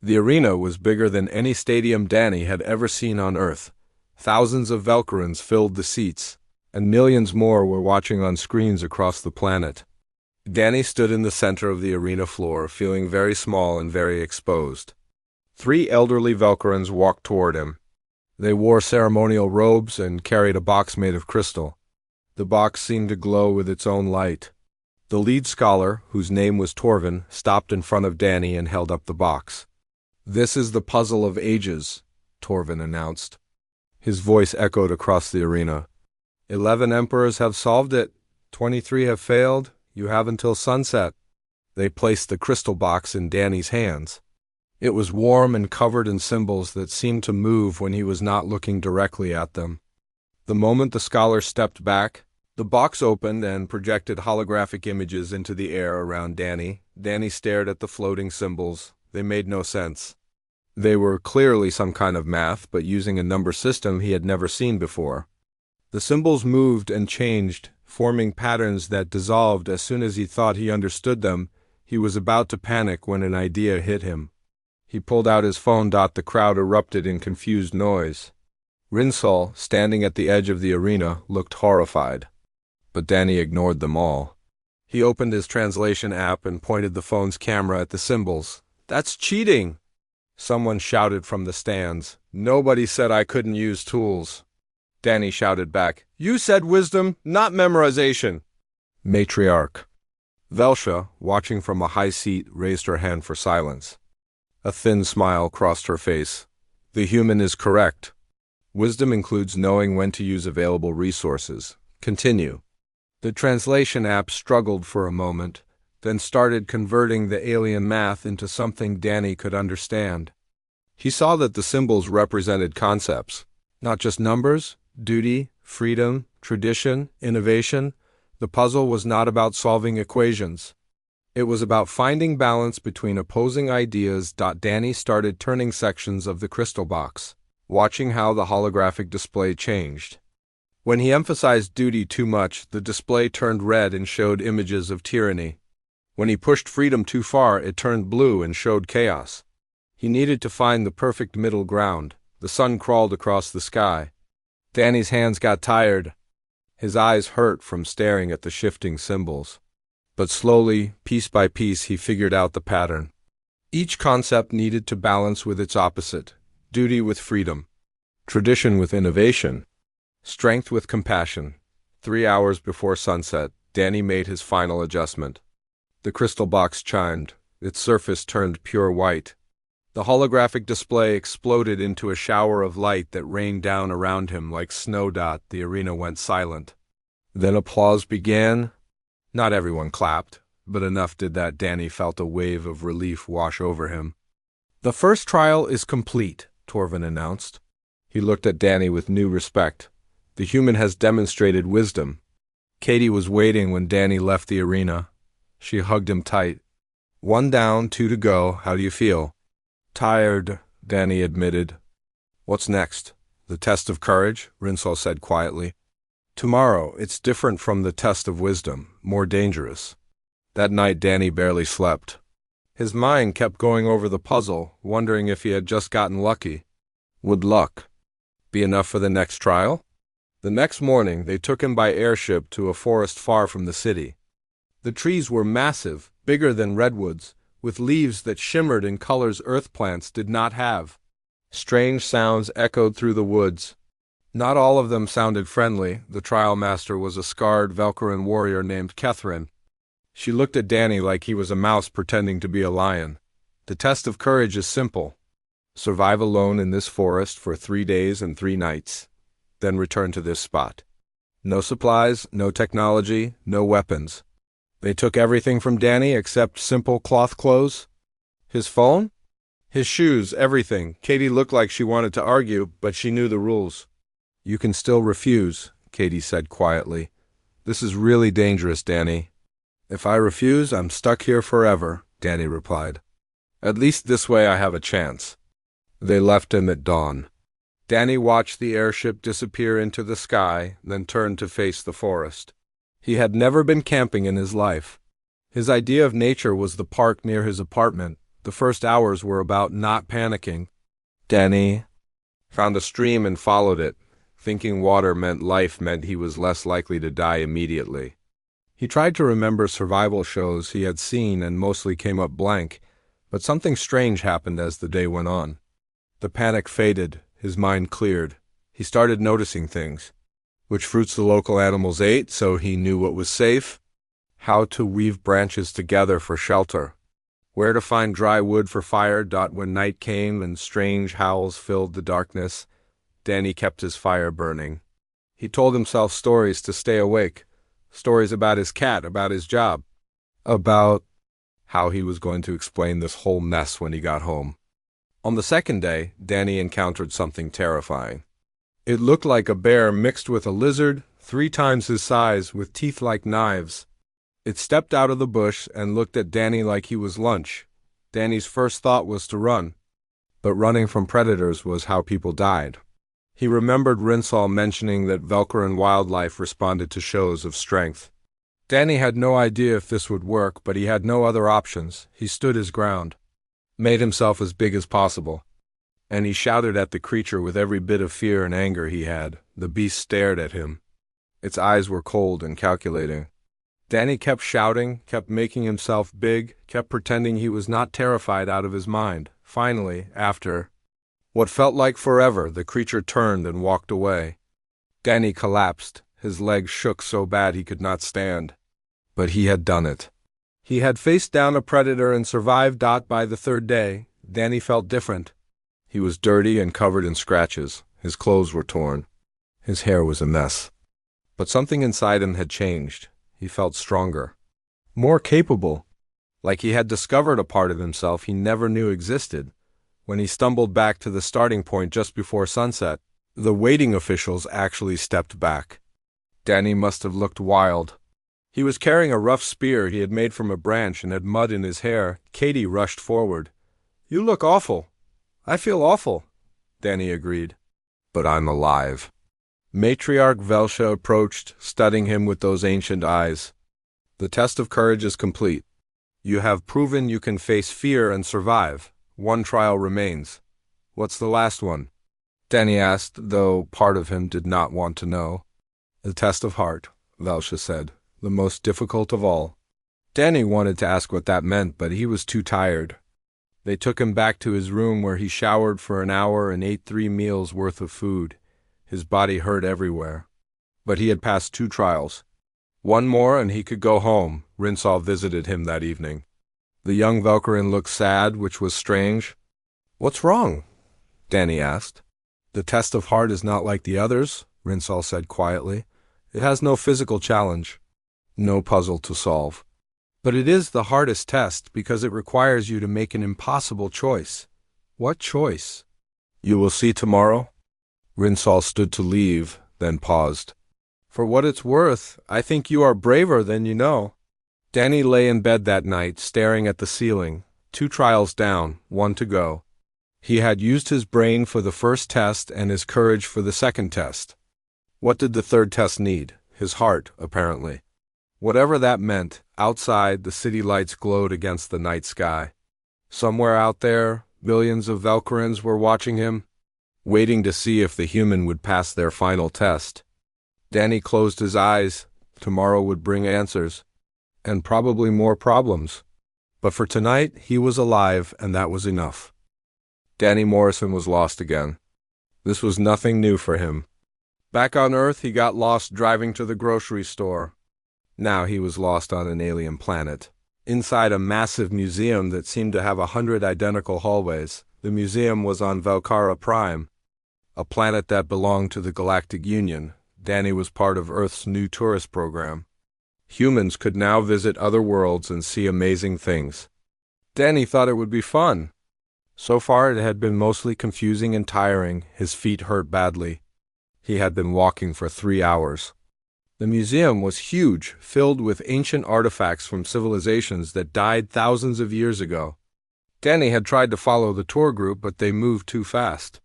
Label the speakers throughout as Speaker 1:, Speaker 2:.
Speaker 1: The arena was bigger than any stadium Danny had ever seen on Earth. Thousands of Velkarans filled the seats, and millions more were watching on screens across the planet. Danny stood in the center of the arena floor, feeling very small and very exposed. 3 elderly Velkarans walked toward him. They wore ceremonial robes and carried a box made of crystal. The box seemed to glow with its own light. The lead scholar, whose name was Torvin, stopped in front of Danny and held up the box. "This is the puzzle of ages," Torvin announced. His voice echoed across the arena. 11 emperors have solved it. 23 have failed. You have until sunset. They placed the crystal box in Danny's hands. It was warm and covered in symbols that seemed to move when he was not looking directly at them. The moment the scholar stepped back, the box opened and projected holographic images into the air around Danny. Danny stared at the floating symbols. They made no sense. They were clearly some kind of math, but using a number system he had never seen before. The symbols moved and changed, forming patterns that dissolved as soon as he thought he understood them. He was about to panic when an idea hit him. He pulled out his phone. The crowd erupted in confused noise. Rinsol, standing at the edge of the arena, looked horrified. But Danny ignored them all. He opened his translation app and pointed the phone's camera at the symbols. "That's cheating!" Someone shouted from the stands. "Nobody said I couldn't use tools." Danny shouted back, "You said wisdom, not memorization." Matriarch. Velsha, watching from a high seat, raised her hand for silence. A thin smile crossed her face. "The human is correct. Wisdom includes knowing when to use available resources. Continue." The translation app struggled for a moment, then started converting the alien math into something Danny could understand. He saw that the symbols represented concepts, not just numbers: duty, freedom, tradition, innovation. The puzzle was not about solving equations. It was about finding balance between opposing ideas. Danny started turning sections of the crystal box, watching how the holographic display changed. When he emphasized duty too much, the display turned red and showed images of tyranny. When he pushed freedom too far, it turned blue and showed chaos. He needed to find the perfect middle ground. The sun crawled across the sky. Danny's hands got tired. His eyes hurt from staring at the shifting symbols. But slowly, piece by piece, he figured out the pattern. Each concept needed to balance with its opposite: duty with freedom, tradition with innovation, strength with compassion. 3 hours before sunset, Danny made his final adjustment. The crystal box chimed. Its surface turned pure white. The holographic display exploded into a shower of light that rained down around him like snow. The arena went silent. Then applause began. Not everyone clapped, but enough did that Danny felt a wave of relief wash over him. "The first trial is complete," Torvin announced. He looked at Danny with new respect. "The human has demonstrated wisdom." Katie was waiting when Danny left the arena. She hugged him tight. "1 down, 2 to go. How do you feel?" "Tired," Danny admitted. "What's next?" "The test of courage," Rinsol said quietly. "Tomorrow, it's different from the test of wisdom, more dangerous." That night Danny barely slept. His mind kept going over the puzzle, wondering if he had just gotten lucky. Would luck be enough for the next trial? The next morning, they took him by airship to a forest far from the city. The trees were massive, bigger than redwoods, with leaves that shimmered in colors earth plants did not have. Strange sounds echoed through the woods. Not all of them sounded friendly. The trial master was a scarred Velkaran warrior named Kethrin. She looked at Danny like he was a mouse pretending to be a lion. "The test of courage is simple. Survive alone in this forest for 3 days and 3 nights. Then return to this spot. No supplies, no technology, no weapons." They took everything from Danny except simple cloth clothes. His phone? His shoes, everything. Katie looked like she wanted to argue, but she knew the rules. "You can still refuse," Katie said quietly. "This is really dangerous, Danny." "If I refuse, I'm stuck here forever," Danny replied. "At least this way I have a chance." They left him at dawn. Danny watched the airship disappear into the sky, then turned to face the forest. He had never been camping in his life. His idea of nature was the park near his apartment, The first hours were about not panicking. Danny found a stream and followed it, thinking water meant life meant he was less likely to die immediately. He tried to remember survival shows he had seen and mostly came up blank, but something strange happened as the day went on. The panic faded, his mind cleared. He started noticing things. Which fruits the local animals ate, so he knew what was safe. How to weave branches together for shelter. Where to find dry wood for fire. When night came and strange howls filled the darkness, Danny kept his fire burning. He told himself stories to stay awake. Stories about his cat, about his job, about how he was going to explain this whole mess when he got home. On the second day, Danny encountered something terrifying. It looked like a bear mixed with a lizard, 3 times his size, with teeth like knives. It stepped out of the bush and looked at Danny like he was lunch. Danny's first thought was to run, but running from predators was how people died. He remembered Rinsall mentioning that Velcaran wildlife responded to shows of strength. Danny had no idea if this would work, but he had no other options. He stood his ground, made himself as big as possible, and he shouted at the creature with every bit of fear and anger he had. The beast stared at him. Its eyes were cold and calculating. Danny kept shouting, kept making himself big, kept pretending he was not terrified out of his mind. Finally, after what felt like forever, the creature turned and walked away. Danny collapsed. His legs shook so bad he could not stand. But he had done it. He had faced down a predator and survived. By the third day, Danny felt different. He was dirty and covered in scratches. His clothes were torn. His hair was a mess. But something inside him had changed. He felt stronger, more capable, like he had discovered a part of himself he never knew existed. When he stumbled back to the starting point just before sunset, the waiting officials actually stepped back. Danny must have looked wild. He was carrying a rough spear he had made from a branch and had mud in his hair. Katie rushed forward. "You look awful." "I feel awful," Danny agreed. "But I'm alive." Matriarch Velsha approached, studying him with those ancient eyes. "The test of courage is complete. You have proven you can face fear and survive. One trial remains." "What's the last one?" Danny asked, though part of him did not want to know. "The test of heart," Velsha said, "the most difficult of all." Danny wanted to ask what that meant, but he was too tired. They took him back to his room where he showered for an hour and ate 3 meals worth of food. His body hurt everywhere. But he had passed 2 trials. One more and he could go home. Rinsall visited him that evening. The young Velcaran looked sad, which was strange. "What's wrong?" Danny asked. "The test of heart is not like the others," Rinsall said quietly. "It has no physical challenge, no puzzle to solve. But it is the hardest test because it requires you to make an impossible choice." "What choice?" "You will see tomorrow." Rinsall stood to leave, then paused. "For what it's worth, I think you are braver than you know." Danny lay in bed that night, staring at the ceiling. 2 trials down, 1 to go. He had used his brain for the first test and his courage for the second test. What did the third test need? His heart, apparently. Whatever that meant, outside, the city lights glowed against the night sky. Somewhere out there, billions of Velcarans were watching him, waiting to see if the human would pass their final test. Danny closed his eyes. Tomorrow would bring answers, and probably more problems. But for tonight, he was alive, and that was enough. Danny Morrison was lost again. This was nothing new for him. Back on Earth, he got lost driving to the grocery store. Now he was lost on an alien planet, inside a massive museum that seemed to have 100 identical hallways. The museum was on Velcara Prime, a planet that belonged to the Galactic Union. Danny was part of Earth's new tourist program. Humans could now visit other worlds and see amazing things. Danny thought it would be fun. So far it had been mostly confusing and tiring. His feet hurt badly. He had been walking for 3 hours. The museum was huge, filled with ancient artifacts from civilizations that died thousands of years ago. Danny had tried to follow the tour group, but they moved too fast.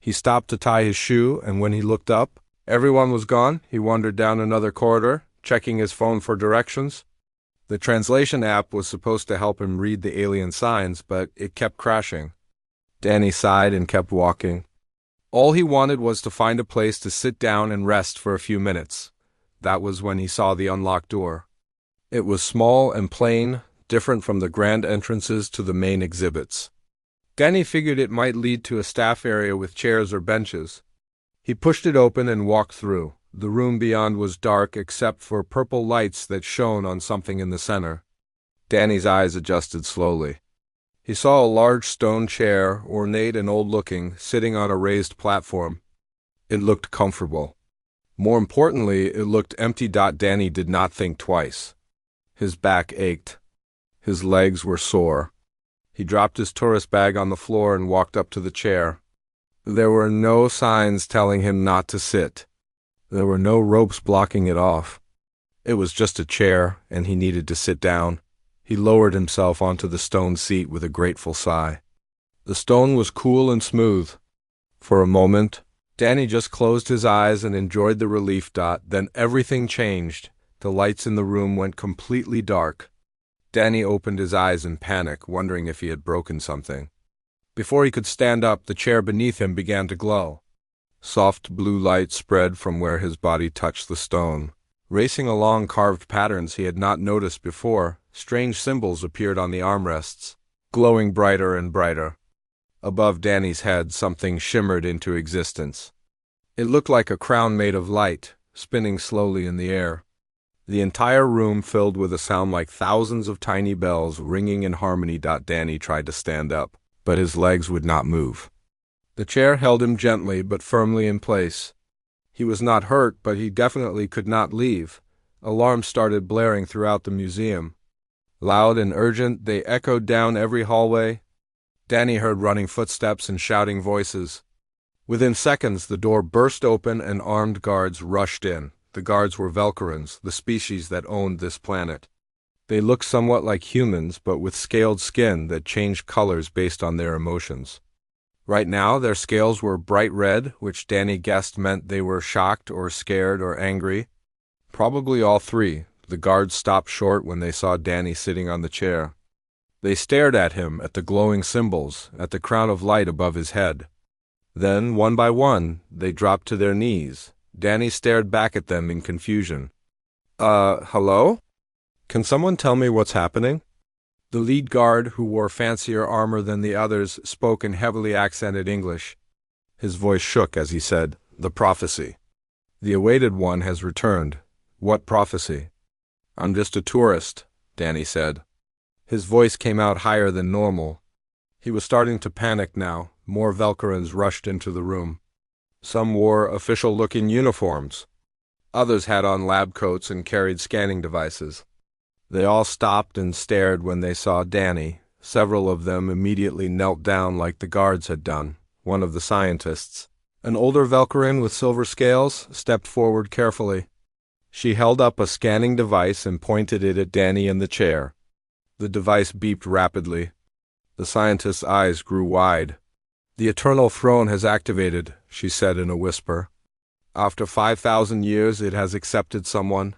Speaker 1: He stopped to tie his shoe, and when he looked up, everyone was gone. He wandered down another corridor, checking his phone for directions. The translation app was supposed to help him read the alien signs, but it kept crashing. Danny sighed and kept walking. All he wanted was to find a place to sit down and rest for a few minutes. That was when he saw the unlocked door. It was small and plain, different from the grand entrances to the main exhibits. Danny figured it might lead to a staff area with chairs or benches. He pushed it open and walked through. The room beyond was dark except for purple lights that shone on something in the center. Danny's eyes adjusted slowly. He saw a large stone chair, ornate and old-looking, sitting on a raised platform. It looked comfortable. More importantly, it looked empty. Danny did not think twice. His back ached. His legs were sore. He dropped his tourist bag on the floor and walked up to the chair. There were no signs telling him not to sit. There were no ropes blocking it off. It was just a chair, and he needed to sit down. He lowered himself onto the stone seat with a grateful sigh. The stone was cool and smooth. For a moment, Danny just closed his eyes and enjoyed the relief. Then everything changed. The lights in the room went completely dark. Danny opened his eyes in panic, wondering if he had broken something. Before he could stand up, the chair beneath him began to glow. Soft blue light spread from where his body touched the stone. Racing along carved patterns he had not noticed before, strange symbols appeared on the armrests, glowing brighter and brighter. Above Danny's head, something shimmered into existence. It looked like a crown made of light, spinning slowly in the air. The entire room filled with a sound like thousands of tiny bells ringing in harmony. Danny tried to stand up, but his legs would not move. The chair held him gently but firmly in place. He was not hurt, but he definitely could not leave. Alarms started blaring throughout the museum. Loud and urgent, they echoed down every hallway. Danny heard running footsteps and shouting voices. Within seconds, the door burst open and armed guards rushed in. The guards were Velcarans, the species that owned this planet. They looked somewhat like humans, but with scaled skin that changed colors based on their emotions. Right now, their scales were bright red, which Danny guessed meant they were shocked or scared or angry. Probably all three. The guards stopped short when they saw Danny sitting on the chair. They stared at him, at the glowing symbols, at the crown of light above his head. Then, one by one, they dropped to their knees. Danny stared back at them in confusion. Hello? Can someone tell me what's happening? The lead guard, who wore fancier armor than the others, spoke in heavily accented English. His voice shook as he said, "The prophecy. The awaited one has returned." "What prophecy?" "I'm just a tourist," Danny said. His voice came out higher than normal. He was starting to panic now. More Velcarans rushed into the room. Some wore official-looking uniforms. Others had on lab coats and carried scanning devices. They all stopped and stared when they saw Danny. Several of them immediately knelt down like the guards had done. One of the scientists, an older Velcaran with silver scales, stepped forward carefully. She held up a scanning device and pointed it at Danny in the chair. The device beeped rapidly. The scientist's eyes grew wide. "The Eternal Throne has activated," she said in a whisper. "After 5,000 years it has accepted someone."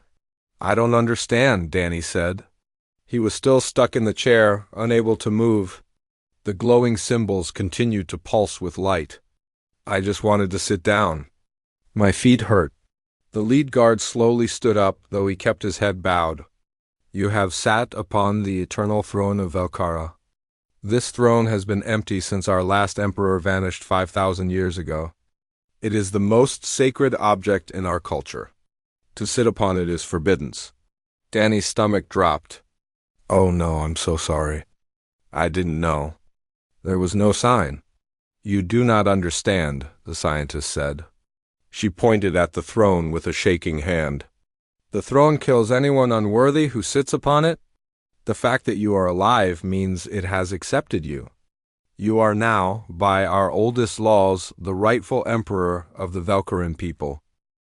Speaker 1: "I don't understand," Danny said. He was still stuck in the chair, unable to move. The glowing symbols continued to pulse with light. "I just wanted to sit down. My feet hurt." The lead guard slowly stood up, though he kept his head bowed. "You have sat upon the eternal throne of Velcara. This throne has been empty since our last emperor vanished 5,000 years ago. It is the most sacred object in our culture. To sit upon it is forbidden." Danny's stomach dropped. "Oh no, I'm so sorry. I didn't know. There was no sign." "You do not understand," the scientist said. She pointed at the throne with a shaking hand. "The throne kills anyone unworthy who sits upon it. The fact that you are alive means it has accepted you. You are now, by our oldest laws, the rightful emperor of the Velcaran people."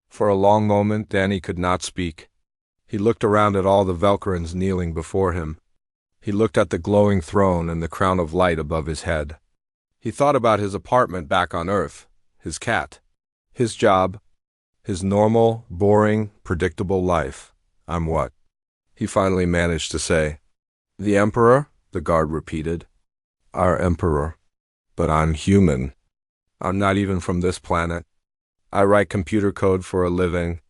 Speaker 1: For a long moment, Danny could not speak. He looked around at all the Velcarans kneeling before him. He looked at the glowing throne and the crown of light above his head. He thought about his apartment back on Earth, his cat, his job, his normal, boring, predictable life. I'm what? he finally managed to say. The Emperor? The guard repeated. Our Emperor. But I'm human. I'm not even from this planet. I write computer code for a living.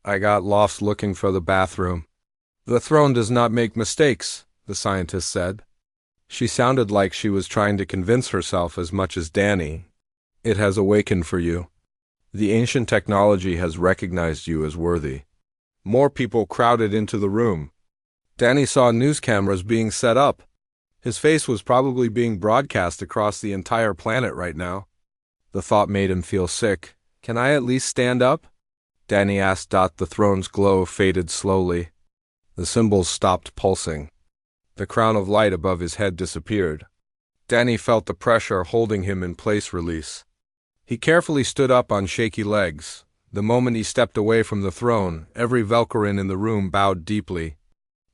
Speaker 1: I got lost looking for the bathroom. The throne does not make mistakes, the scientist said. She sounded like she was trying to convince herself as much as Danny. It has awakened for you. The ancient technology has recognized you as worthy. More people crowded into the room. Danny saw news cameras being set up. His face was probably being broadcast across the entire planet right now. The thought made him feel sick. Can I at least stand up? Danny asked. The throne's glow faded slowly. The symbols stopped pulsing. The crown of light above his head disappeared. Danny felt the pressure holding him in place release. He carefully stood up on shaky legs. The moment he stepped away from the throne, every Velcarin in the room bowed deeply.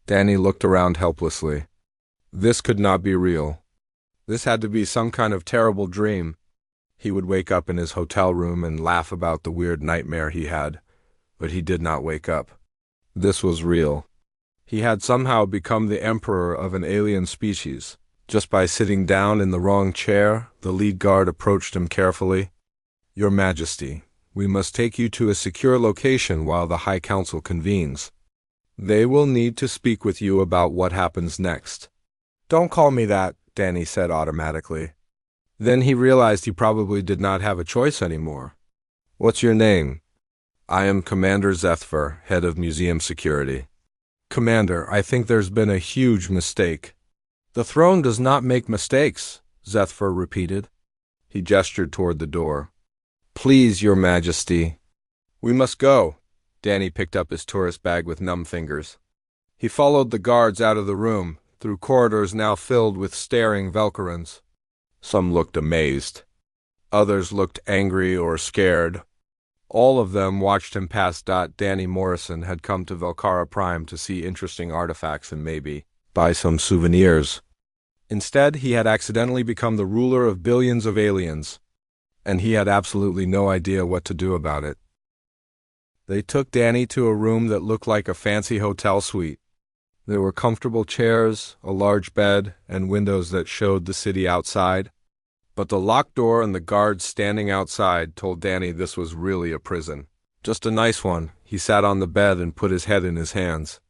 Speaker 1: Danny looked around helplessly. This could not be real. This had to be some kind of terrible dream. He would wake up in his hotel room and laugh about the weird nightmare he had, but he did not wake up. This was real. He had somehow become the emperor of an alien species. Just by sitting down in the wrong chair, the lead guard approached him carefully. Your Majesty, we must take you to a secure location while the High Council convenes. They will need to speak with you about what happens next. Don't call me that, Danny said automatically. Then he realized he probably did not have a choice anymore. What's your name? I am Commander Zethfer, head of museum security. Commander, I think there's been a huge mistake. The throne does not make mistakes, Zethfer repeated. He gestured toward the door. Please, Your Majesty. We must go. Danny picked up his tourist bag with numb fingers. He followed the guards out of the room, through corridors now filled with staring Velcarins. Some looked amazed. Others looked angry or scared. All of them watched him pass. Danny Morrison had come to Velcara Prime to see interesting artifacts and maybe buy some souvenirs. Instead, he had accidentally become the ruler of billions of aliens, and he had absolutely no idea what to do about it. They took Danny to a room that looked like a fancy hotel suite. There were comfortable chairs, a large bed, and windows that showed the city outside. But the locked door and the guards standing outside told Danny this was really a prison. Just a nice one. He sat on the bed and put his head in his hands.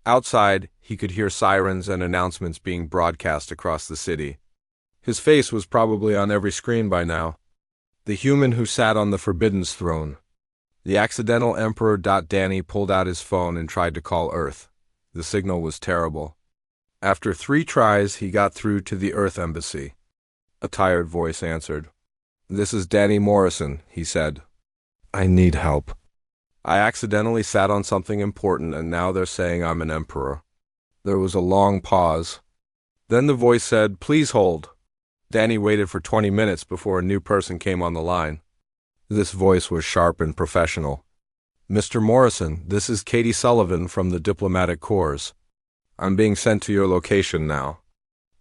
Speaker 1: Outside, he could hear sirens and announcements being broadcast across the city. His face was probably on every screen by now. The human who sat on the Forbidden's throne. The accidental Emperor. Danny pulled out his phone and tried to call Earth. The signal was terrible. After 3 tries, he got through to the Earth Embassy. A tired voice answered. This is Danny Morrison, he said. I need help. I accidentally sat on something important and now they're saying I'm an emperor. There was a long pause. Then the voice said, please hold. Danny waited for 20 minutes before a new person came on the line. This voice was sharp and professional. Mr. Morrison, this is Katie Sullivan from the Diplomatic Corps. I'm being sent to your location now.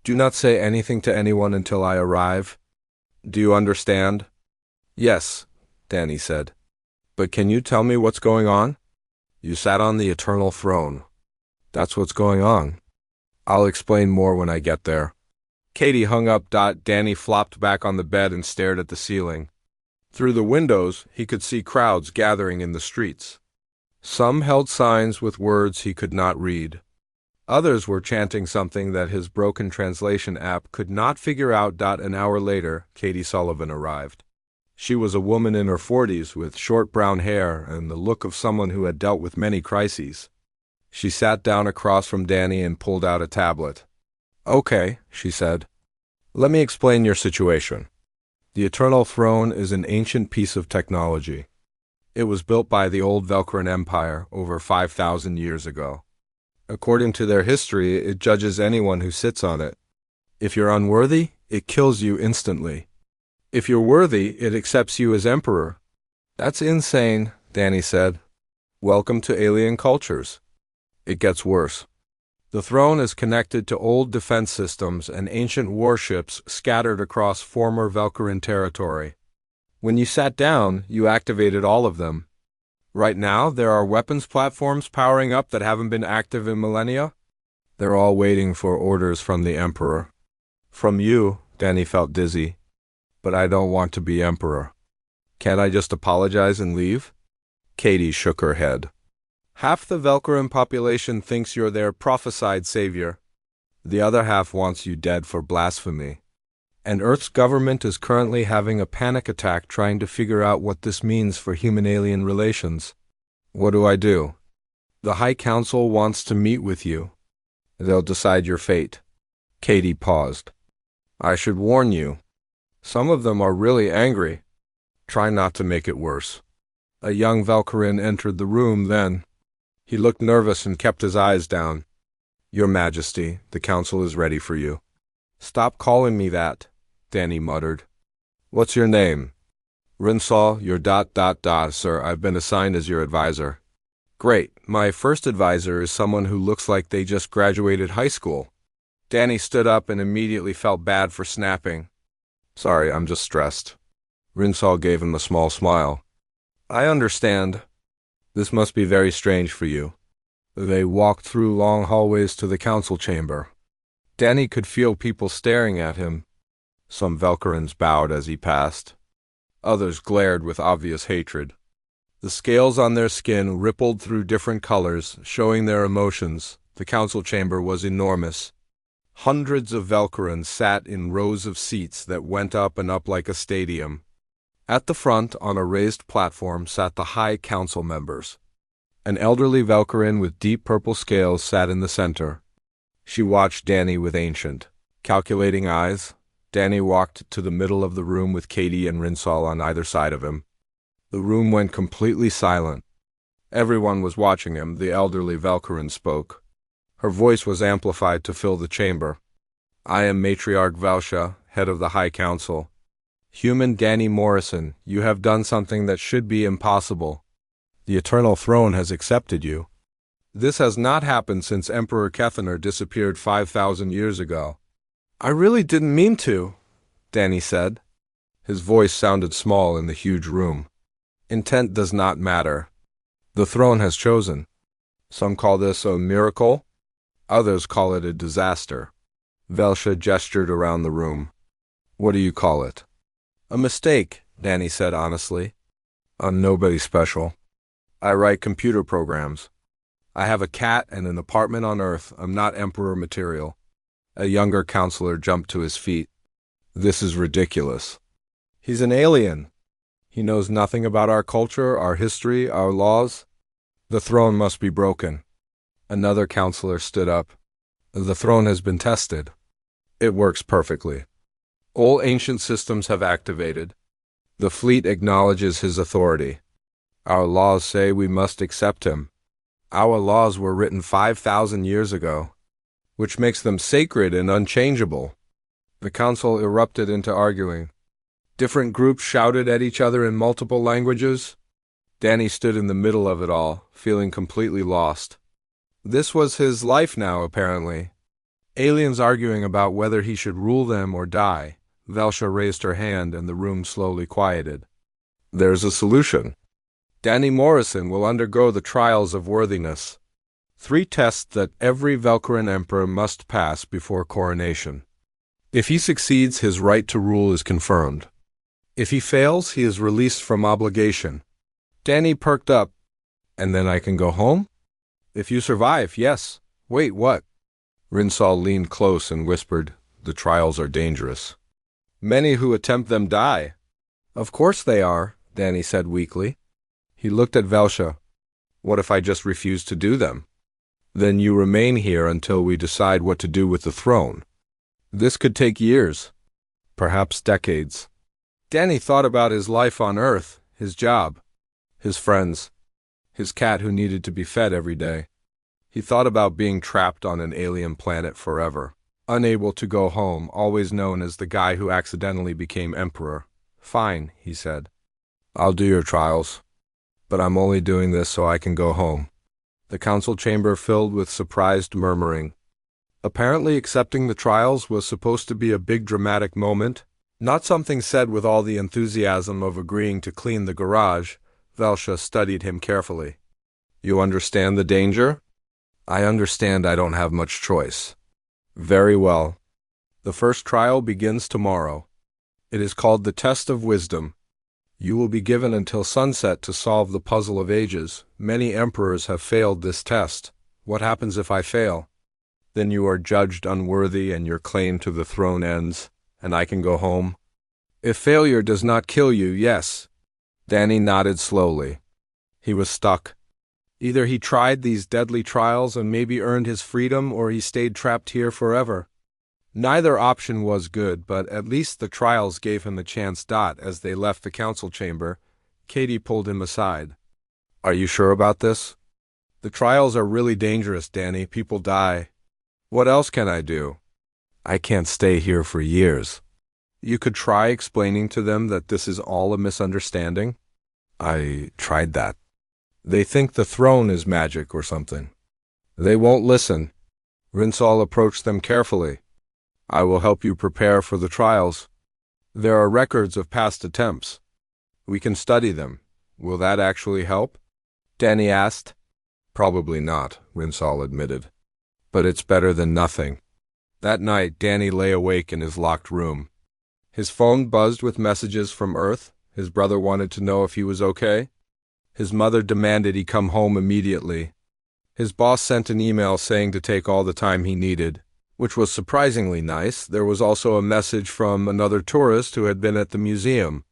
Speaker 1: Do not say anything to anyone until I arrive. Do you understand? Yes, Danny said. But can you tell me what's going on? You sat on the eternal throne. That's what's going on. I'll explain more when I get there. Katie hung up. Danny flopped back on the bed and stared at the ceiling. Through the windows, he could see crowds gathering in the streets. Some held signs with words he could not read. Others were chanting something that his broken translation app could not figure out. An hour later, Katie Sullivan arrived. She was a woman in her 40s with short brown hair and the look of someone who had dealt with many crises. She sat down across from Danny and pulled out a tablet. Okay, she said. Let me explain your situation. The Eternal Throne is an ancient piece of technology. It was built by the old Velcarin Empire over 5,000 years ago. According to their history, it judges anyone who sits on it. If you're unworthy, it kills you instantly. If you're worthy, it accepts you as emperor. That's insane, Danny said. Welcome to alien cultures. It gets worse. The throne is connected to old defense systems and ancient warships scattered across former Velcarin territory. When you sat down, you activated all of them. Right now, there are weapons platforms powering up that haven't been active in millennia. They're all waiting for orders from the Emperor. From you, Danny felt dizzy. But I don't want to be Emperor. Can't I just apologize and leave? Katie shook her head. Half the Velcarin population thinks you're their prophesied savior. The other half wants you dead for blasphemy. And Earth's government is currently having a panic attack trying to figure out what this means for human-alien relations. What do I do? The High Council wants to meet with you. They'll decide your fate. Katie paused. I should warn you. Some of them are really angry. Try not to make it worse. A young Velcarin entered the room then. He looked nervous and kept his eyes down. Your Majesty, the Council is ready for you. Stop calling me that, Danny muttered. What's your name? Rinsal, your ... sir, I've been assigned as your advisor. Great, my first advisor is someone who looks like they just graduated high school. Danny stood up and immediately felt bad for snapping. Sorry, I'm just stressed. Rinsal gave him a small smile. I understand. This must be very strange for you. They walked through long hallways to the council chamber. Danny could feel people staring at him. Some Velcarins bowed as he passed. Others glared with obvious hatred. The scales on their skin rippled through different colors, showing their emotions. The council chamber was enormous. Hundreds of Velcarins sat in rows of seats that went up and up like a stadium. At the front, on a raised platform, sat the High Council members. An elderly Velcarin with deep purple scales sat in the center. She watched Danny with ancient, calculating eyes. Danny walked to the middle of the room with Katie and Rinsal on either side of him. The room went completely silent. Everyone was watching him. The elderly Velcarin spoke. Her voice was amplified to fill the chamber. I am Matriarch Velsha, head of the High Council. Human Danny Morrison, you have done something that should be impossible. The Eternal Throne has accepted you. This has not happened since Emperor Kethaner disappeared 5,000 years ago. I really didn't mean to, Danny said. His voice sounded small in the huge room. Intent does not matter. The throne has chosen. Some call this a miracle. Others call it a disaster. Velsha gestured around the room. What do you call it? A mistake, Danny said honestly. Nobody special. I write computer programs. I have a cat and an apartment on Earth. I'm not Emperor material. A younger counselor jumped to his feet. This is ridiculous. He's an alien. He knows nothing about our culture, our history, our laws. The throne must be broken. Another counselor stood up. The throne has been tested. It works perfectly. All ancient systems have activated. The fleet acknowledges his authority. Our laws say we must accept him. Our laws were written 5,000 years ago, which makes them sacred and unchangeable. The council erupted into arguing. Different groups shouted at each other in multiple languages. Danny stood in the middle of it all, feeling completely lost. This was his life now, apparently. Aliens arguing about whether he should rule them or die. Velsha raised her hand and the room slowly quieted. There's a solution. Danny Morrison will undergo the trials of worthiness. 3 tests that every Velcarin emperor must pass before coronation. If he succeeds, his right to rule is confirmed. If he fails, he is released from obligation. Danny perked up. And then I can go home? If you survive, yes. Wait, what? Rinsal leaned close and whispered, the trials are dangerous. Many who attempt them die. Of course they are, Danny said weakly. He looked at Velsha. What if I just refuse to do them? Then you remain here until we decide what to do with the throne. This could take years, perhaps decades. Danny thought about his life on Earth, his job, his friends, his cat who needed to be fed every day. He thought about being trapped on an alien planet forever, unable to go home, always known as the guy who accidentally became emperor. Fine, he said. I'll do your trials, but I'm only doing this so I can go home. The council chamber filled with surprised murmuring. Apparently accepting the trials was supposed to be a big dramatic moment, not something said with all the enthusiasm of agreeing to clean the garage. Velsha studied him carefully. You understand the danger? I understand I don't have much choice. Very well. The first trial begins tomorrow. It is called the Test of Wisdom. You will be given until sunset to solve the puzzle of ages. Many emperors have failed this test. What happens if I fail? Then you are judged unworthy and your claim to the throne ends, and I can go home. If failure does not kill you, yes. Danny nodded slowly. He was stuck. Either he tried these deadly trials and maybe earned his freedom, or he stayed trapped here forever. Neither option was good, but at least the trials gave him a chance. As they left the council chamber, Katie pulled him aside. Are you sure about this? The trials are really dangerous, Danny. People die. What else can I do? I can't stay here for years. You could try explaining to them that this is all a misunderstanding. I tried that. They think the throne is magic or something. They won't listen. Rinsal approached them carefully. I will help you prepare for the trials. There are records of past attempts. We can study them. Will that actually help? Danny asked. Probably not, Rinsal admitted. But it's better than nothing. That night, Danny lay awake in his locked room. His phone buzzed with messages from Earth. His brother wanted to know if he was okay. His mother demanded he come home immediately. His boss sent an email saying to take all the time he needed, which was surprisingly nice. There was also a message from another tourist who had been at the museum.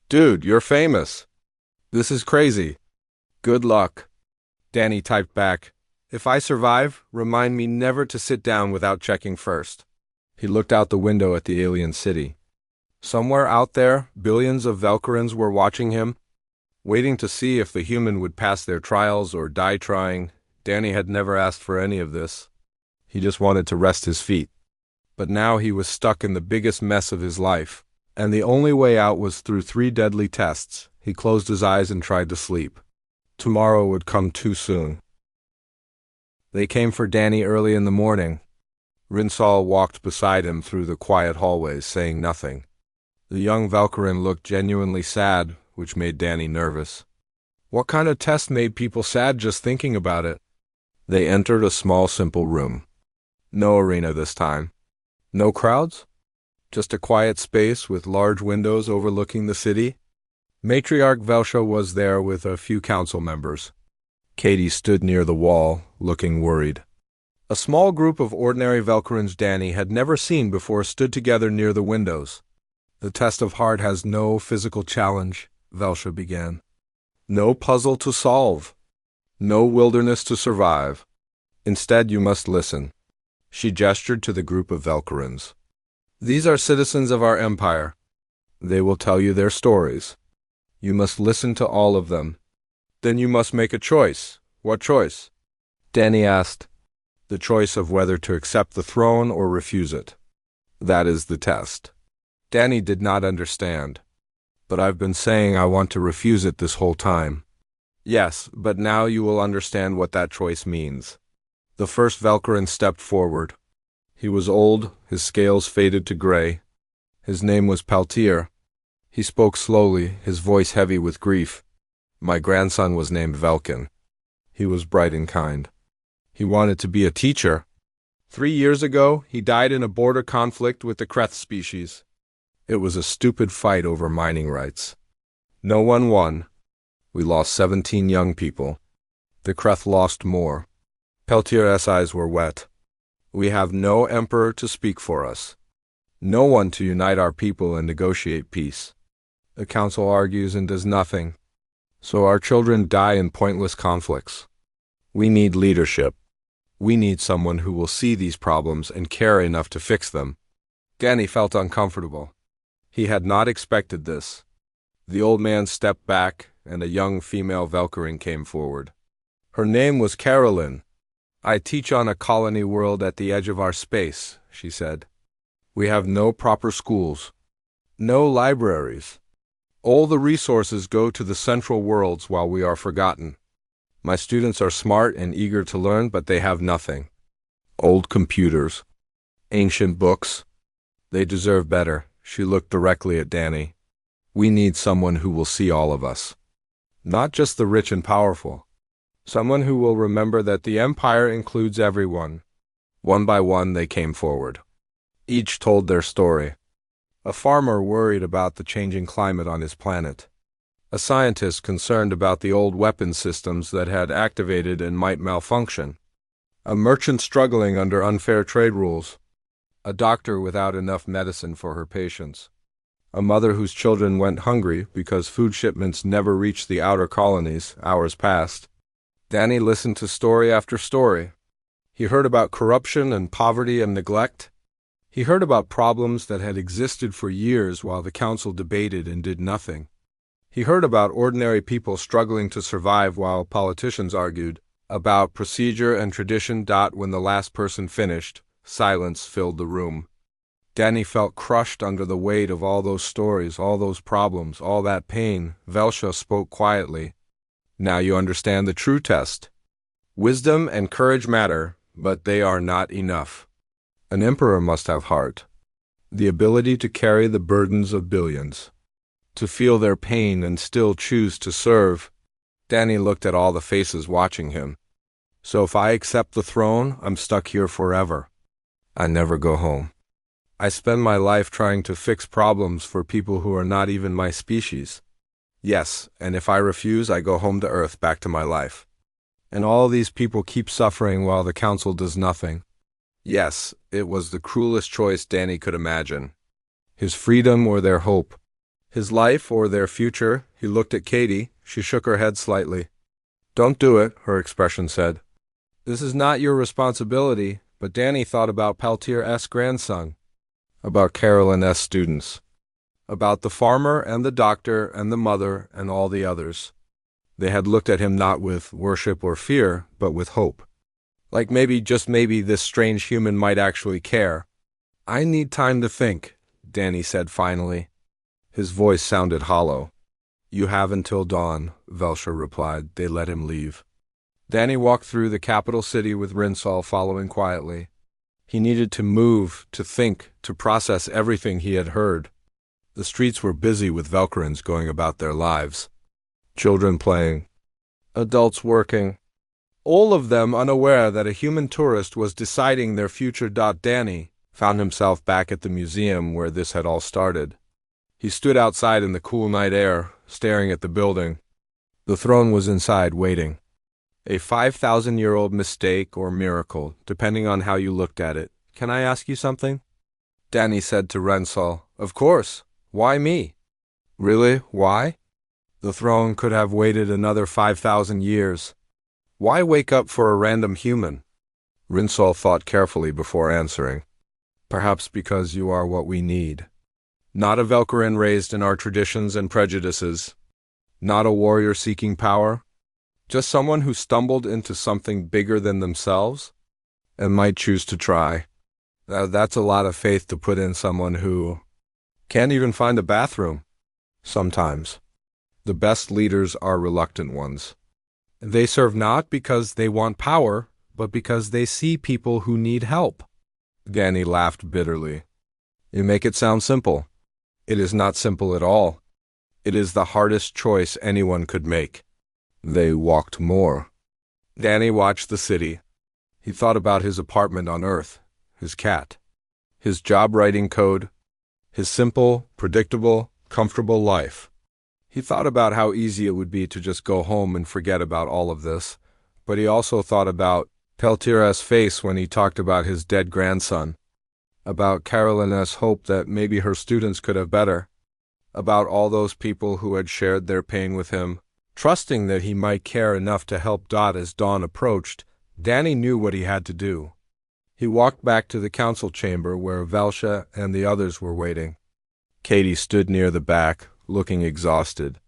Speaker 1: Dude, you're famous. This is crazy. Good luck. Danny typed back. If I survive, remind me never to sit down without checking first. He looked out the window at the alien city. Somewhere out there, billions of Valkyrans were watching him, waiting to see if the human would pass their trials or die trying. Danny had never asked for any of this. He just wanted to rest his feet. But now he was stuck in the biggest mess of his life, and the only way out was through 3 deadly tests. He closed his eyes and tried to sleep. Tomorrow would come too soon. They came for Danny early in the morning. Rinsal walked beside him through the quiet hallways, saying nothing. The young Valkyran looked genuinely sad, which made Danny nervous. What kind of test made people sad just thinking about it? They entered a small, simple room. No arena this time. No crowds? Just a quiet space with large windows overlooking the city. Matriarch Velsha was there with a few council members. Katie stood near the wall, looking worried. A small group of ordinary Valkyrans Danny had never seen before stood together near the windows. The test of heart has no physical challenge, Velsha began. No puzzle to solve. No wilderness to survive. Instead, you must listen. She gestured to the group of Valkyrans. These are citizens of our empire. They will tell you their stories. You must listen to all of them. Then you must make a choice. What choice? Danny asked. The choice of whether to accept the throne or refuse it. That is the test. Danny did not understand. But I've been saying I want to refuse it this whole time. Yes, but now you will understand what that choice means. The first Valkyran stepped forward. He was old, his scales faded to gray. His name was Peltier. He spoke slowly, his voice heavy with grief. My grandson was named Velkin. He was bright and kind. He wanted to be a teacher. 3 years ago, he died in a border conflict with the Kreth species. It was a stupid fight over mining rights. No one won. We lost 17 young people. The Kreth lost more. Peltier's eyes were wet. We have no emperor to speak for us. No one to unite our people and negotiate peace. The council argues and does nothing. So our children die in pointless conflicts. We need leadership. We need someone who will see these problems and care enough to fix them. Danny felt uncomfortable. He had not expected this. The old man stepped back, and a young female Valkyrian came forward. Her name was Carolyn. I teach on a colony world at the edge of our space, she said. We have no proper schools. No libraries. All the resources go to the central worlds while we are forgotten. My students are smart and eager to learn, but they have nothing. Old computers. Ancient books. They deserve better. She looked directly at Danny. We need someone who will see all of us. Not just the rich and powerful. Someone who will remember that the empire includes everyone. One by one they came forward. Each told their story. A farmer worried about the changing climate on his planet. A scientist concerned about the old weapon systems that had activated and might malfunction. A merchant struggling under unfair trade rules. A doctor without enough medicine for her patients. A mother whose children went hungry because food shipments never reached the outer colonies. Hours passed. Danny listened to story after story. He heard about corruption and poverty and neglect. He heard about problems that had existed for years while the council debated and did nothing. He heard about ordinary people struggling to survive while politicians argued, about procedure and tradition. When the last person finished, silence filled the room. Danny felt crushed under the weight of all those stories, all those problems, all that pain. Velsha spoke quietly. Now you understand the true test. Wisdom and courage matter, but they are not enough. An emperor must have heart, the ability to carry the burdens of billions, to feel their pain and still choose to serve. Danny looked at all the faces watching him. So if I accept the throne, I'm stuck here forever. I never go home. I spend my life trying to fix problems for people who are not even my species. Yes, and if I refuse, I go home to Earth, back to my life. And all these people keep suffering while the council does nothing. Yes, it was the cruelest choice Danny could imagine. His freedom or their hope. His life or their future. He looked at Katie. She shook her head slightly. Don't do it, her expression said. This is not your responsibility, but Danny thought about Peltier's grandson, about Carolyn's students, about the farmer and the doctor and the mother and all the others. They had looked at him not with worship or fear, but with hope. Like maybe, just maybe, this strange human might actually care. I need time to think, Danny said finally. His voice sounded hollow. You have until dawn, Velsha replied. They let him leave. Danny walked through the capital city with Rinsal following quietly. He needed to move, to think, to process everything he had heard. The streets were busy with Velkrans going about their lives. Children playing. Adults working. All of them unaware that a human tourist was deciding their future. Danny found himself back at the museum where this had all started. He stood outside in the cool night air, staring at the building. The throne was inside, waiting. A 5,000-year-old mistake or miracle, depending on how you looked at it. Can I ask you something? Danny said to Rinsal. Of course. Why me? Really? Why? The throne could have waited another 5,000 years. Why wake up for a random human? Rinsal thought carefully before answering. Perhaps because you are what we need. Not a Velkarin raised in our traditions and prejudices. Not a warrior seeking power. Just someone who stumbled into something bigger than themselves and might choose to try. That's a lot of faith to put in someone who can't even find a bathroom. Sometimes. The best leaders are reluctant ones. They serve not because they want power, but because they see people who need help. Danny laughed bitterly. You make it sound simple. It is not simple at all. It is the hardest choice anyone could make. They walked more. Danny watched the city. He thought about his apartment on Earth, his cat, his job writing code, his simple, predictable, comfortable life. He thought about how easy it would be to just go home and forget about all of this, but he also thought about Peltier's face when he talked about his dead grandson, about Carolyn's hope that maybe her students could have better, about all those people who had shared their pain with him. Trusting that he might care enough to help as dawn approached, Danny knew what he had to do. He walked back to the council chamber where Velsha and the others were waiting. Katie stood near the back, looking exhausted.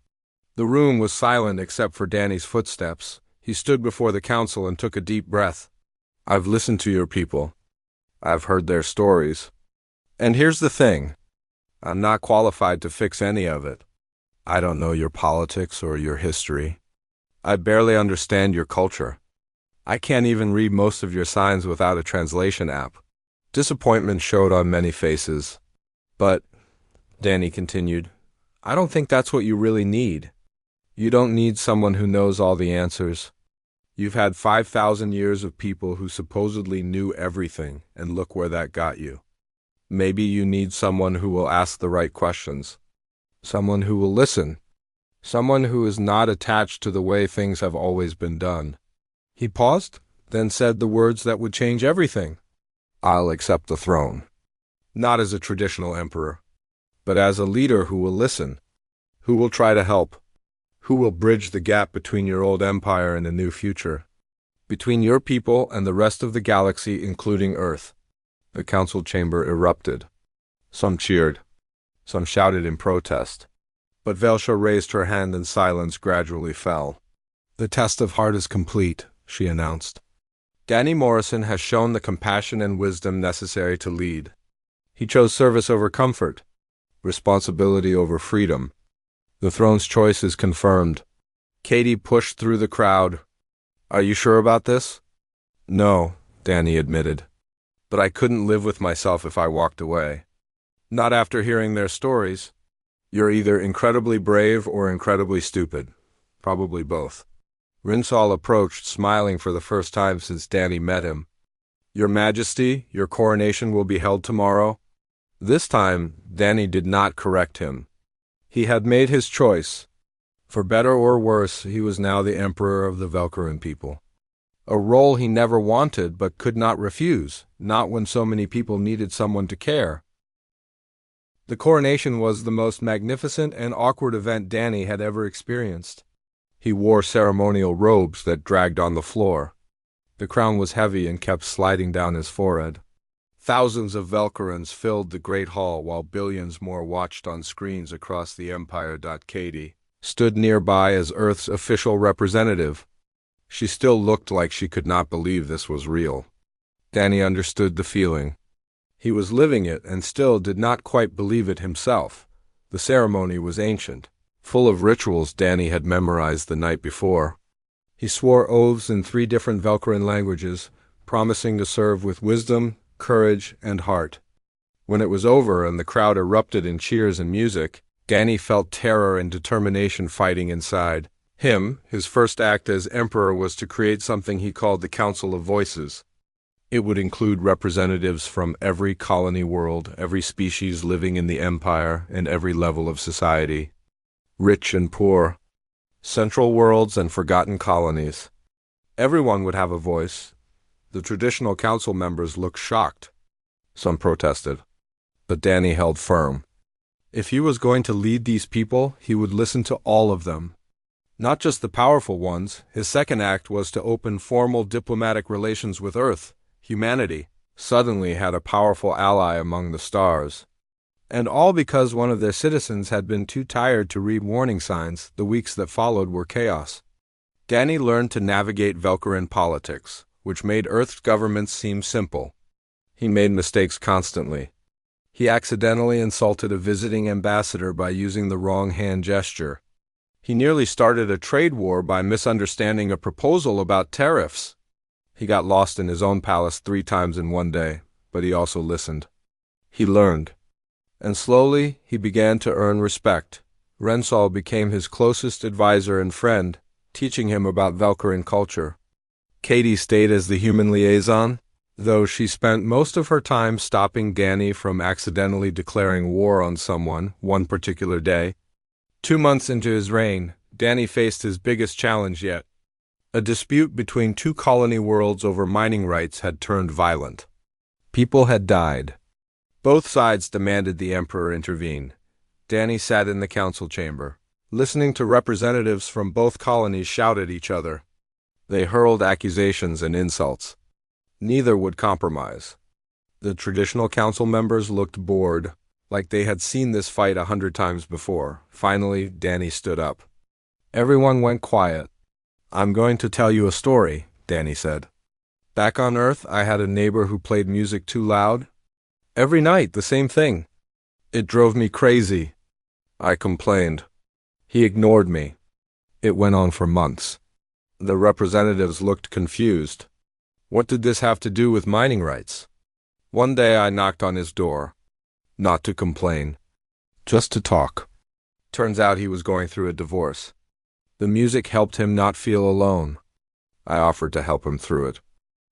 Speaker 1: The room was silent except for Danny's footsteps. He stood before the council and took a deep breath. I've listened to your people. I've heard their stories. And here's the thing. I'm not qualified to fix any of it. I don't know your politics or your history. I barely understand your culture. I can't even read most of your signs without a translation app. Disappointment showed on many faces. But, Danny continued, I don't think that's what you really need. You don't need someone who knows all the answers. You've had 5,000 years of people who supposedly knew everything, and look where that got you. Maybe you need someone who will ask the right questions. Someone who will listen. Someone who is not attached to the way things have always been done. He paused, then said the words that would change everything. I'll accept the throne. Not as a traditional emperor, but as a leader who will listen, who will try to help, who will bridge the gap between your old empire and a new future, between your people and the rest of the galaxy, including Earth. The council chamber erupted. Some cheered. Some shouted in protest. But Velsha raised her hand and silence gradually fell. The test of heart is complete, she announced. Danny Morrison has shown the compassion and wisdom necessary to lead. He chose service over comfort, responsibility over freedom. The throne's choice is confirmed. Katie pushed through the crowd. Are you sure about this? No, Danny admitted. But I couldn't live with myself if I walked away. Not after hearing their stories. You're either incredibly brave or incredibly stupid. Probably both. Rinsal approached, smiling for the first time since Danny met him. Your Majesty, your coronation will be held tomorrow. This time, Danny did not correct him. He had made his choice. For better or worse, he was now the emperor of the Velcarin people. A role he never wanted but could not refuse, not when so many people needed someone to care. The coronation was the most magnificent and awkward event Danny had ever experienced. He wore ceremonial robes that dragged on the floor. The crown was heavy and kept sliding down his forehead. Thousands of Velcarins filled the great hall while billions more watched on screens across the empire. Katie stood nearby as Earth's official representative. She still looked like she could not believe this was real. Danny understood the feeling. He was living it and still did not quite believe it himself. The ceremony was ancient, full of rituals Danny had memorized the night before. He swore oaths in 3 different Velcarin languages, promising to serve with wisdom, courage, and heart. When it was over and the crowd erupted in cheers and music, Danny felt terror and determination fighting inside. His first act as emperor was to create something he called the Council of Voices. It would include representatives from every colony world, every species living in the empire, and every level of society. Rich and poor, central worlds and forgotten colonies. Everyone would have a voice. The traditional council members looked shocked. Some protested. But Danny held firm. If he was going to lead these people, he would listen to all of them. Not just the powerful ones. His second act was to open formal diplomatic relations with Earth. Humanity suddenly had a powerful ally among the stars. And all because one of their citizens had been too tired to read warning signs. The weeks that followed were chaos. Danny learned to navigate Velcarin politics, which made Earth's governments seem simple. He made mistakes constantly. He accidentally insulted a visiting ambassador by using the wrong hand gesture. He nearly started a trade war by misunderstanding a proposal about tariffs. He got lost in his own palace 3 times in one day, but he also listened. He learned. And slowly, he began to earn respect. Rinsal became his closest advisor and friend, teaching him about Velcarin culture. Katie stayed as the human liaison, though she spent most of her time stopping Danny from accidentally declaring war on someone one particular day. 2 months into his reign, Danny faced his biggest challenge yet. A dispute between 2 colony worlds over mining rights had turned violent. People had died. Both sides demanded the emperor intervene. Danny sat in the council chamber, listening to representatives from both colonies shout at each other. They hurled accusations and insults. Neither would compromise. The traditional council members looked bored, like they had seen this fight 100 times before. Finally, Danny stood up. Everyone went quiet. I'm going to tell you a story, Danny said. Back on Earth, I had a neighbor who played music too loud. Every night, the same thing. It drove me crazy. I complained. He ignored me. It went on for months. The representatives looked confused. What did this have to do with mining rights? One day I knocked on his door. Not to complain. Just to talk. Turns out he was going through a divorce. The music helped him not feel alone. I offered to help him through it.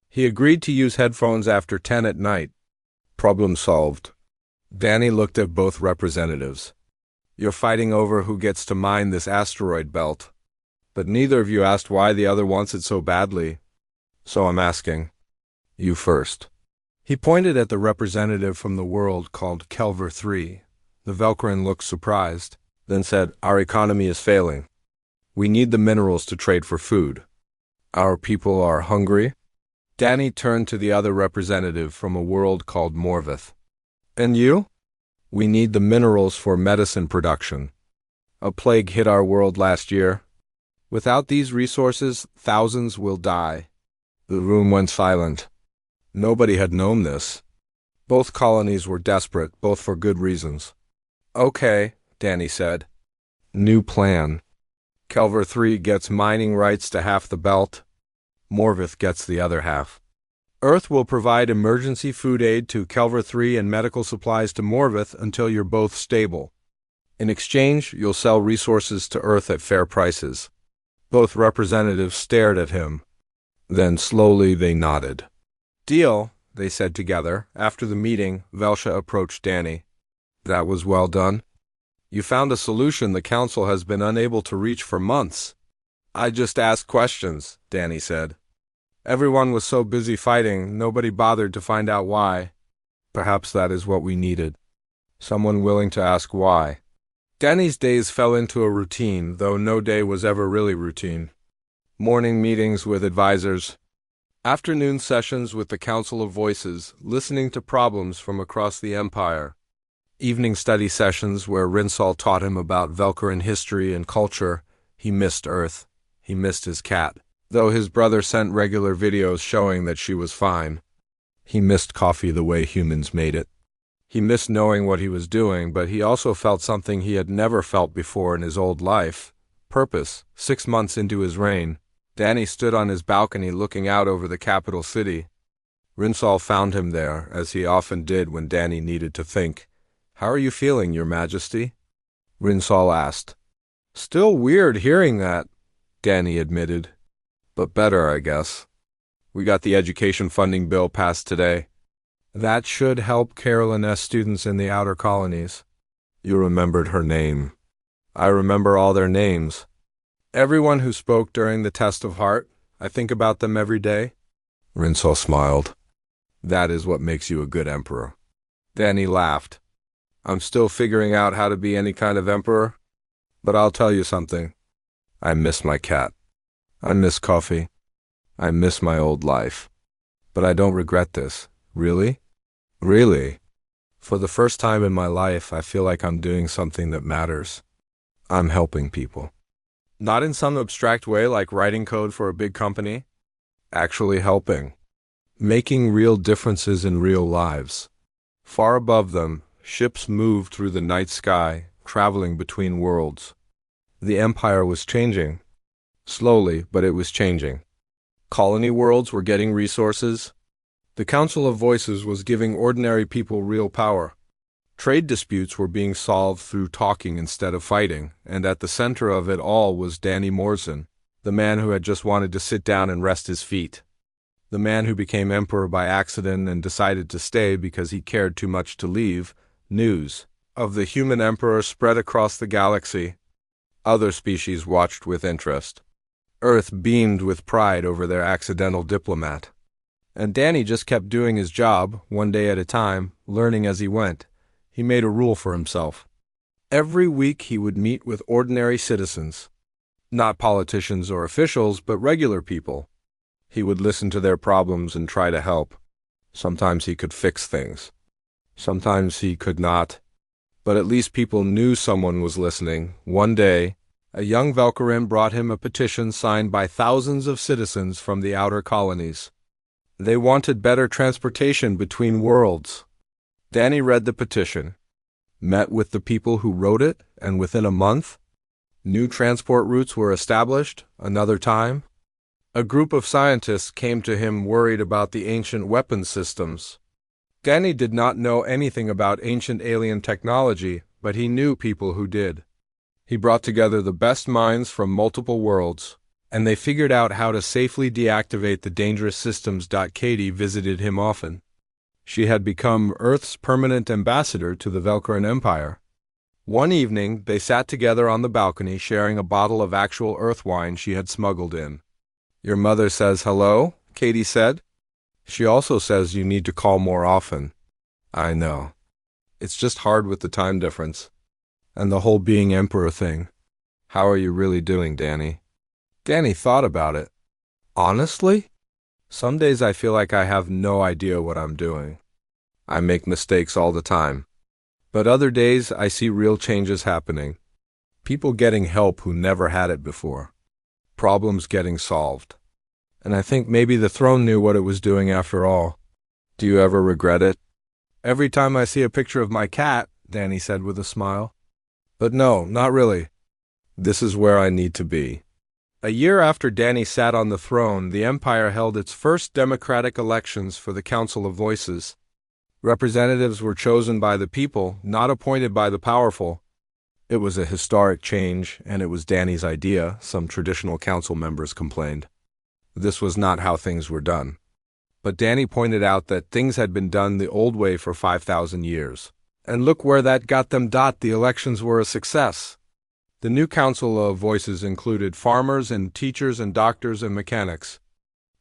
Speaker 1: He agreed to use headphones after 10 at night. Problem solved. Danny looked at both representatives. You're fighting over who gets to mine this asteroid belt. But neither of you asked why the other wants it so badly. So I'm asking. You first. He pointed at the representative from the world called Kelver 3. The Velcrin looked surprised, then said, Our economy is failing. We need the minerals to trade for food. Our people are hungry. Danny turned to the other representative from a world called Morvith. And you? We need the minerals for medicine production. A plague hit our world last year. Without these resources, thousands will die. The room went silent. Nobody had known this. Both colonies were desperate, both for good reasons. Okay, Danny said. New plan. Kelver 3 gets mining rights to half the belt. Morvith gets the other half. Earth will provide emergency food aid to Kelver 3 and medical supplies to Morvith until you're both stable. In exchange, you'll sell resources to Earth at fair prices. Both representatives stared at him. Then slowly they nodded. Deal, they said together. After the meeting, Velsha approached Danny. That was well done. You found a solution the Council has been unable to reach for months. I just asked questions, Danny said. Everyone was so busy fighting, nobody bothered to find out why. Perhaps that is what we needed. Someone willing to ask why. Danny's days fell into a routine, though no day was ever really routine. Morning meetings with advisors. Afternoon sessions with the Council of Voices, listening to problems from across the Empire. Evening study sessions where Rinsal taught him about Velcrin history and culture. He missed Earth. He missed his cat, though his brother sent regular videos showing that she was fine. He missed coffee the way humans made it. He missed knowing what he was doing, but he also felt something he had never felt before in his old life. Purpose. 6 months into his reign, Danny stood on his balcony looking out over the capital city. Rinsal found him there, as he often did when Danny needed to think. How are you feeling, Your Majesty? Rinsal asked. Still weird hearing that, Danny admitted. But better, I guess. We got the education funding bill passed today. That should help Carolyn S. students in the outer colonies. You remembered her name. I remember all their names. Everyone who spoke during the test of heart, I think about them every day. Rinsal smiled. That is what makes you a good emperor. Danny laughed. I'm still figuring out how to be any kind of emperor. But I'll tell you something. I miss my cat. I miss coffee. I miss my old life. But I don't regret this. Really? Really? For the first time in my life, I feel like I'm doing something that matters. I'm helping people. Not in some abstract way like writing code for a big company. Actually helping. Making real differences in real lives. Far above them, ships moved through the night sky, traveling between worlds. The Empire was changing. Slowly, but it was changing. Colony worlds were getting resources. The Council of Voices was giving ordinary people real power. Trade disputes were being solved through talking instead of fighting, and at the center of it all was Danny Morrison, the man who had just wanted to sit down and rest his feet. The man who became emperor by accident and decided to stay because he cared too much to leave. News of the human emperor spread across the galaxy. Other species watched with interest. Earth beamed with pride over their accidental diplomat. And Danny just kept doing his job, one day at a time, learning as he went. He made a rule for himself. Every week he would meet with ordinary citizens. Not politicians or officials, but regular people. He would listen to their problems and try to help. Sometimes he could fix things. Sometimes he could not. But at least people knew someone was listening. One day, a young Velcrin brought him a petition signed by thousands of citizens from the outer colonies. They wanted better transportation between worlds. Danny read the petition, met with the people who wrote it, and within a month, new transport routes were established. Another time, a group of scientists came to him worried about the ancient weapon systems. Danny did not know anything about ancient alien technology, but he knew people who did. He brought together the best minds from multiple worlds, and they figured out how to safely deactivate the dangerous systems. Katie visited him often. She had become Earth's permanent ambassador to the Velcaran Empire. One evening, they sat together on the balcony sharing a bottle of actual Earth wine she had smuggled in. "Your mother says hello," Katie said. "She also says you need to call more often." "I know. It's just hard with the time difference. And the whole being emperor thing. How are you really doing, Danny?" Danny thought about it. "Honestly? Some days I feel like I have no idea what I'm doing. I make mistakes all the time. But other days I see real changes happening. People getting help who never had it before. Problems getting solved. And I think maybe the throne knew what it was doing after all." "Do you ever regret it?" "Every time I see a picture of my cat," Danny said with a smile. "But no, not really. This is where I need to be." A year after Danny sat on the throne, the Empire held its first democratic elections for the Council of Voices. Representatives were chosen by the people, not appointed by the powerful. It was a historic change, and it was Danny's idea, some traditional council members complained. This was not how things were done. But Danny pointed out that things had been done the old way for 5,000 years. And look where that got them. The elections were a success. The new Council of Voices included farmers and teachers and doctors and mechanics.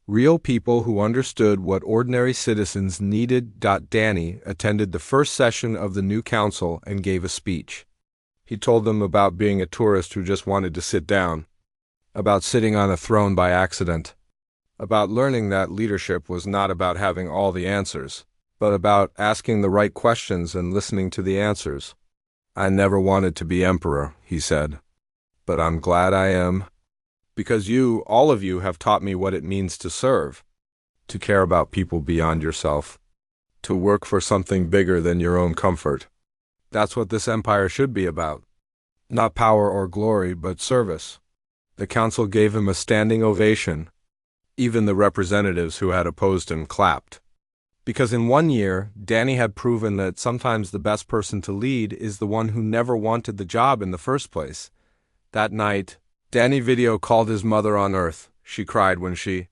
Speaker 1: Real people who understood what ordinary citizens needed. Danny attended the first session of the new council and gave a speech. He told them about being a tourist who just wanted to sit down, about sitting on a throne by accident, about learning that leadership was not about having all the answers, but about asking the right questions and listening to the answers. "I never wanted to be emperor," he said, "but I'm glad I am. Because you, all of you, have taught me what it means to serve, to care about people beyond yourself, to work for something bigger than your own comfort. That's what this empire should be about. Not power or glory, but service." The council gave him a standing ovation. Even the representatives who had opposed him clapped. Because in 1 year, Danny had proven that sometimes the best person to lead is the one who never wanted the job in the first place. That night, Danny video called his mother on Earth. She cried when she